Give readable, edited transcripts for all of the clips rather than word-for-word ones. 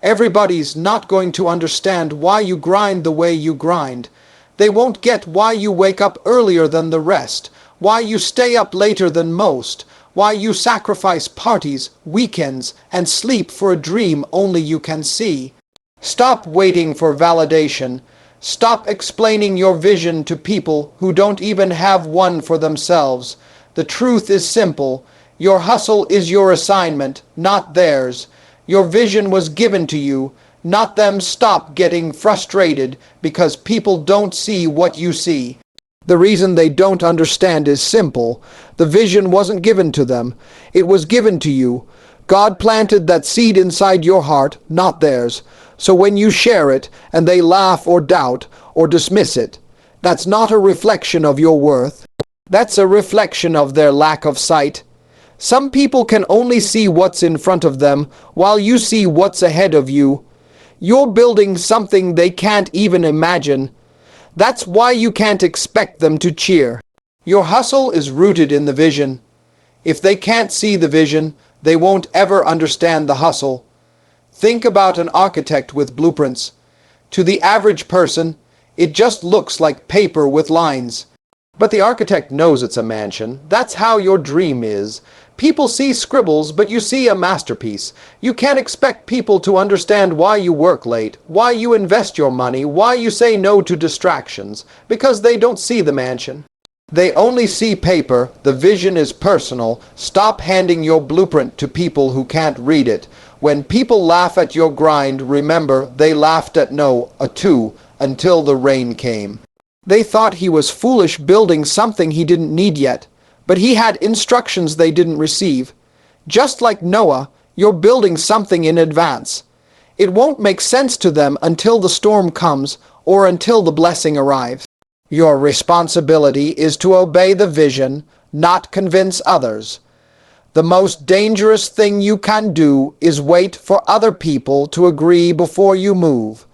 Everybody's not going to understand why you grind the way you grind. They won't get why you wake up earlier than the rest, why you stay up later than most, why you sacrifice parties, weekends, and sleep for a dream only you can see. Stop waiting for validation. Stop explaining your vision to people who don't even have one for themselves. The truth is simple. Your hustle is your assignment, not theirs. Your vision was given to you, not them. Stop getting frustrated because people don't see what you see. The reason they don't understand is simple. The vision wasn't given to them. It was given to you. God planted that seed inside your heart, not theirs. So when you share it and they laugh or doubt or dismiss it, that's not a reflection of your worth. That's a reflection of their lack of sight. Some people can only see what's in front of them while you see what's ahead of you. You're building something they can't even imagine. That's why you can't expect them to cheer. Your hustle is rooted in the vision. If they can't see the vision, they won't ever understand the hustle. Think about an architect with blueprints. To the average person, it just looks like paper with lines. But the architect knows it's a mansion. That's how your dream is. People see scribbles, but you see a masterpiece. You can't expect people to understand why you work late, why you invest your money, why you say no to distractions, because they don't see the mansion. They only see paper. The vision is personal. Stop handing your blueprint to people who can't read it. When people laugh at your grind, remember they laughed at no, a two, until the rain came. They thought he was foolish building something he didn't need yet. But he had instructions they didn't receive. Just like Noah, you're building something in advance. It won't make sense to them until the storm comes or until the blessing arrives. Your responsibility is to obey the vision, not convince others. The most dangerous thing you can do is wait for other people to agree before you move.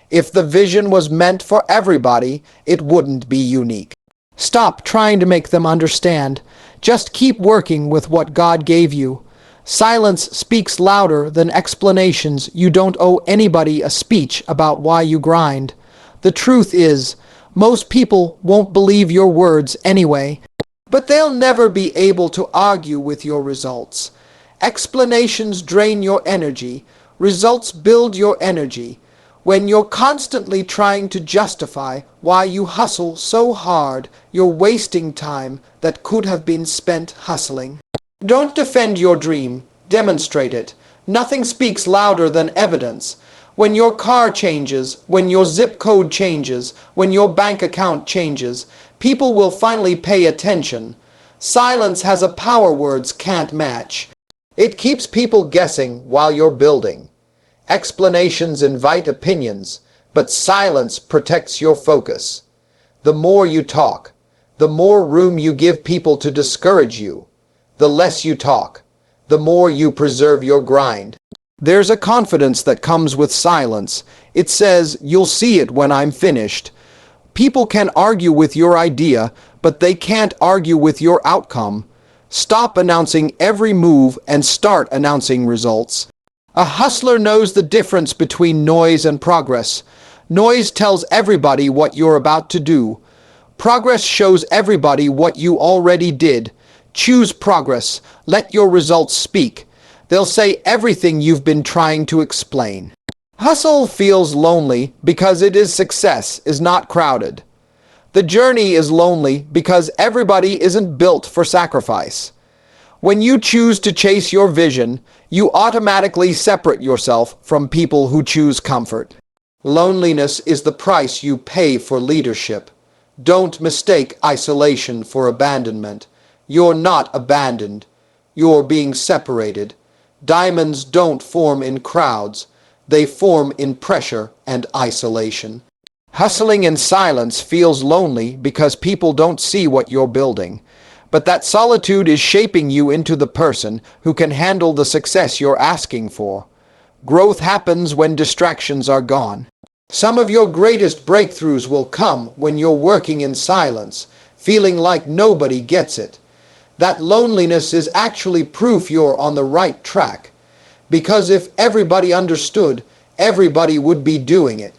If the vision was meant for everybody, it wouldn't be unique. Stop trying to make them understand. Just keep working with what God gave you. Silence speaks louder than explanations. You don't owe anybody a speech about why you grind. The truth is, most people won't believe your words anyway, but they'll never be able to argue with your results. Explanations drain your energy. Results build your energy. When you're constantly trying to justify why you hustle so hard, you're wasting time that could have been spent hustling. Don't defend your dream, demonstrate it. Nothing speaks louder than evidence. When your car changes, when your zip code changes, when your bank account changes, people will finally pay attention. Silence has a power words can't match. It keeps people guessing while you're building. Explanations invite opinions, but silence protects your focus. The more you talk, the more room you give people to discourage you. The less you talk, the more you preserve your grind. There's a confidence that comes with silence. It says, "You'll see it when I'm finished." People can argue with your idea, but they can't argue with your outcome. Stop announcing every move and start announcing results. A hustler knows the difference between noise and progress. Noise tells everybody what you're about to do. Progress shows everybody what you already did. Choose progress. Let your results speak. They'll say everything you've been trying to explain. Hustle feels lonely because it is success is not crowded. The journey is lonely because everybody isn't built for sacrifice. When you choose to chase your vision, you automatically separate yourself from people who choose comfort. Loneliness is the price you pay for leadership. Don't mistake isolation for abandonment. You're not abandoned. You're being separated. Diamonds don't form in crowds. They form in pressure and isolation. Hustling in silence feels lonely because people don't see what you're building. But that solitude is shaping you into the person who can handle the success you're asking for. Growth happens when distractions are gone. Some of your greatest breakthroughs will come when you're working in silence, feeling like nobody gets it. That loneliness is actually proof you're on the right track. Because if everybody understood, everybody would be doing it.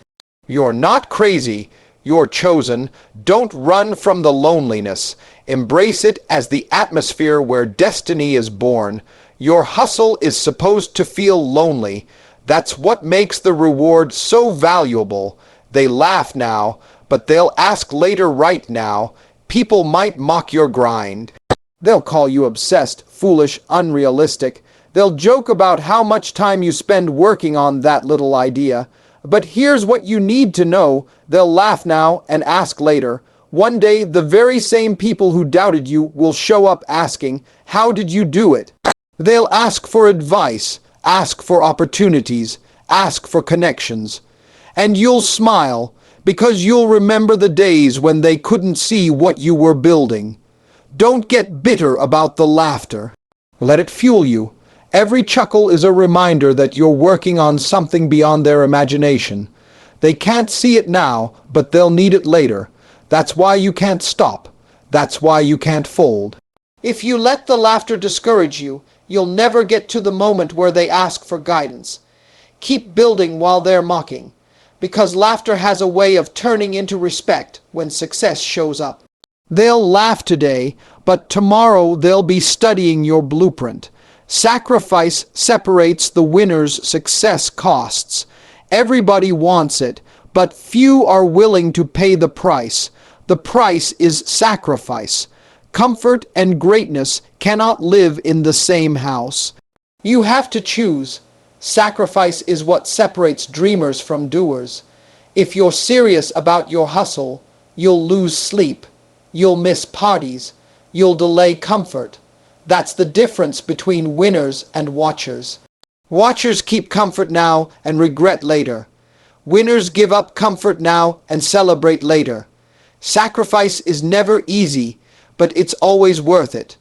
You're not crazy. You're chosen. Don't run from the loneliness. Embrace it as the atmosphere where destiny is born. Your hustle is supposed to feel lonely. That's what makes the reward so valuable. They laugh now, but they'll ask later right now. People might mock your grind. They'll call you obsessed, foolish, unrealistic. They'll joke about how much time you spend working on that little idea. But here's what you need to know. They'll laugh now and ask later. One day, the very same people who doubted you will show up asking, "How did you do it?" They'll ask for advice, ask for opportunities, ask for connections. And you'll smile, because you'll remember the days when they couldn't see what you were building. Don't get bitter about the laughter. Let it fuel you. Every chuckle is a reminder that you're working on something beyond their imagination. They can't see it now, but they'll need it later. That's why you can't stop. That's why you can't fold. If you let the laughter discourage you, you'll never get to the moment where they ask for guidance. Keep building while they're mocking, because laughter has a way of turning into respect when success shows up. They'll laugh today, but tomorrow they'll be studying your blueprint. Sacrifice separates the winner's success costs. Everybody wants it, but few are willing to pay the price. The price is sacrifice. Comfort and greatness cannot live in the same house. You have to choose. Sacrifice is what separates dreamers from doers. If you're serious about your hustle, you'll lose sleep. You'll miss parties. You'll delay comfort. That's the difference between winners and watchers. Watchers keep comfort now and regret later. Winners give up comfort now and celebrate later. Sacrifice is never easy, but it's always worth it.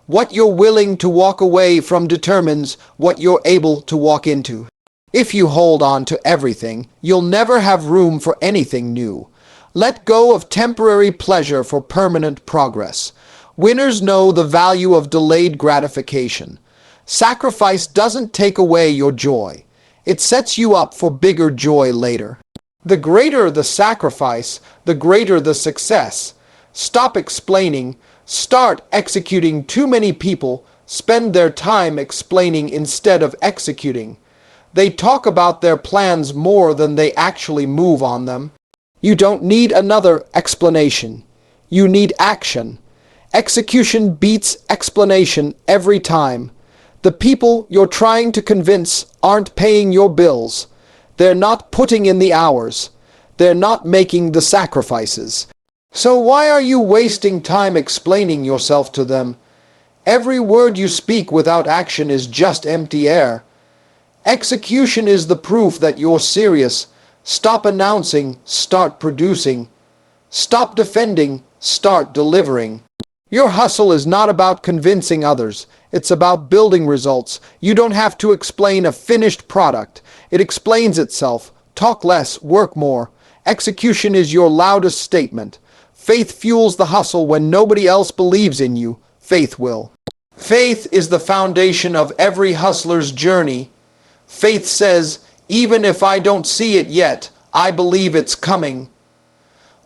What you're willing to walk away from determines what you're able to walk into. If you hold on to everything, you'll never have room for anything new. Let go of temporary pleasure for permanent progress. Winners know the value of delayed gratification. Sacrifice doesn't take away your joy. It sets you up for bigger joy later. The greater the sacrifice, the greater the success. Stop explaining. Start executing. Too many people spend their time explaining instead of executing. They talk about their plans more than they actually move on them. You don't need another explanation. You need action. Execution beats explanation every time. The people you're trying to convince aren't paying your bills. They're not putting in the hours. They're not making the sacrifices. So why are you wasting time explaining yourself to them? Every word you speak without action is just empty air. Execution is the proof that you're serious. Stop announcing, start producing. Stop defending, start delivering. Your hustle is not about convincing others. It's about building results. You don't have to explain a finished product. It explains itself. Talk less, work more. Execution is your loudest statement. Faith fuels the hustle when nobody else believes in you. Faith will. Faith is the foundation of every hustler's journey. Faith says, even if I don't see it yet, I believe it's coming.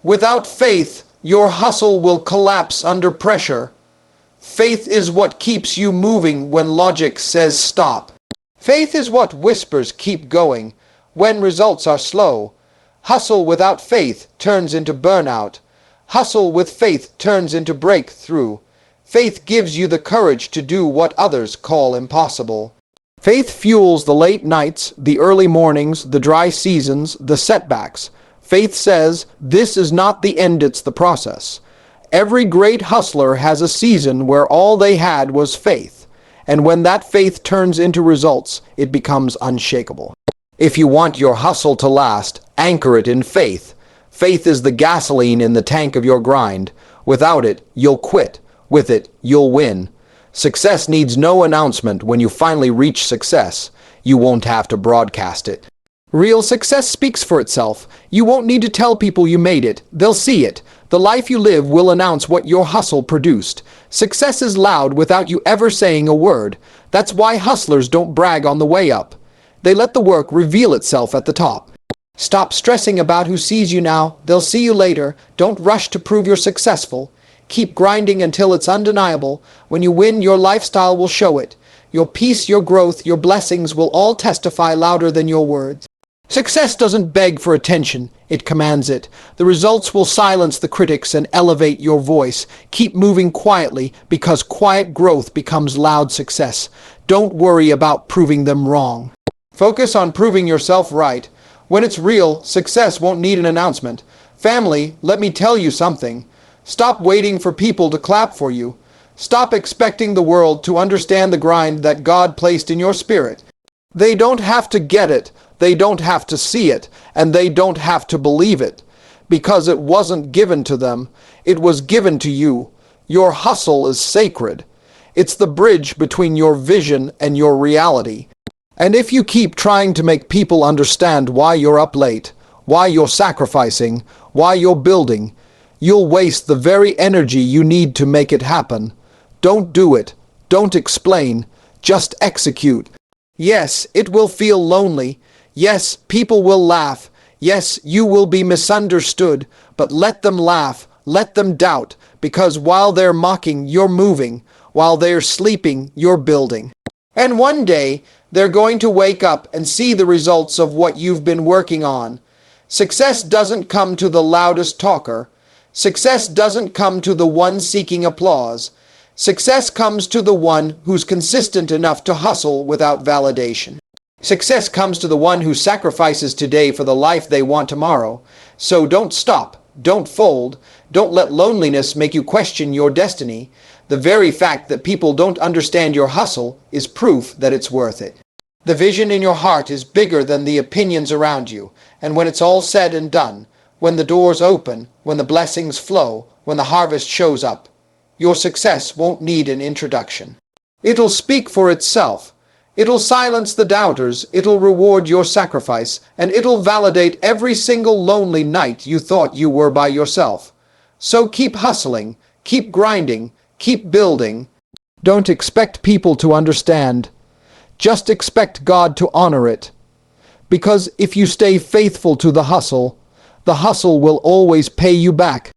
Without faith, your hustle will collapse under pressure. Faith is what keeps you moving when logic says stop. Faith is what whispers keep going when results are slow. Hustle without faith turns into burnout. Hustle with faith turns into breakthrough. Faith gives you the courage to do what others call impossible. Faith fuels the late nights, the early mornings, the dry seasons, the setbacks. Faith says, this is not the end, it's the process. Every great hustler has a season where all they had was faith. And when that faith turns into results, it becomes unshakable. If you want your hustle to last, anchor it in faith. Faith is the gasoline in the tank of your grind. Without it, you'll quit. With it, you'll win. Success needs no announcement when you finally reach success. You won't have to broadcast it. Real success speaks for itself. You won't need to tell people you made it. They'll see it. The life you live will announce what your hustle produced. Success is loud without you ever saying a word. That's why hustlers don't brag on the way up. They let the work reveal itself at the top. Stop stressing about who sees you now. They'll see you later. Don't rush to prove you're successful. Keep grinding until it's undeniable. When you win, your lifestyle will show it. Your peace, your growth, your blessings will all testify louder than your words. Success doesn't beg for attention, it commands it. The results will silence the critics and elevate your voice. Keep moving quietly, because quiet growth becomes loud success. Don't worry about proving them wrong. Focus on proving yourself right. When it's real, success won't need an announcement. Family, let me tell you something. Stop waiting for people to clap for you. Stop expecting the world to understand the grind that God placed in your spirit. They don't have to get it. They don't have to see it, and they don't have to believe it, because it wasn't given to them. It was given to you. Your hustle is sacred. It's the bridge between your vision and your reality. And if you keep trying to make people understand why you're up late, why you're sacrificing, why you're building, you'll waste the very energy you need to make it happen. Don't do it. Don't explain. Just execute. Yes, it will feel lonely. Yes, people will laugh. Yes, you will be misunderstood. But let them laugh. Let them doubt. Because while they're mocking, you're moving. While they're sleeping, you're building. And one day, they're going to wake up and see the results of what you've been working on. Success doesn't come to the loudest talker. Success doesn't come to the one seeking applause. Success comes to the one who's consistent enough to hustle without validation. Success comes to the one who sacrifices today for the life they want tomorrow. So don't stop. Don't fold. Don't let loneliness make you question your destiny. The very fact that people don't understand your hustle is proof that it's worth it. The vision in your heart is bigger than the opinions around you. And when it's all said and done, when the doors open, when the blessings flow, when the harvest shows up, your success won't need an introduction. It'll speak for itself. It'll silence the doubters, it'll reward your sacrifice, and it'll validate every single lonely night you thought you were by yourself. So keep hustling, keep grinding, keep building. Don't expect people to understand. Just expect God to honor it. Because if you stay faithful to the hustle will always pay you back.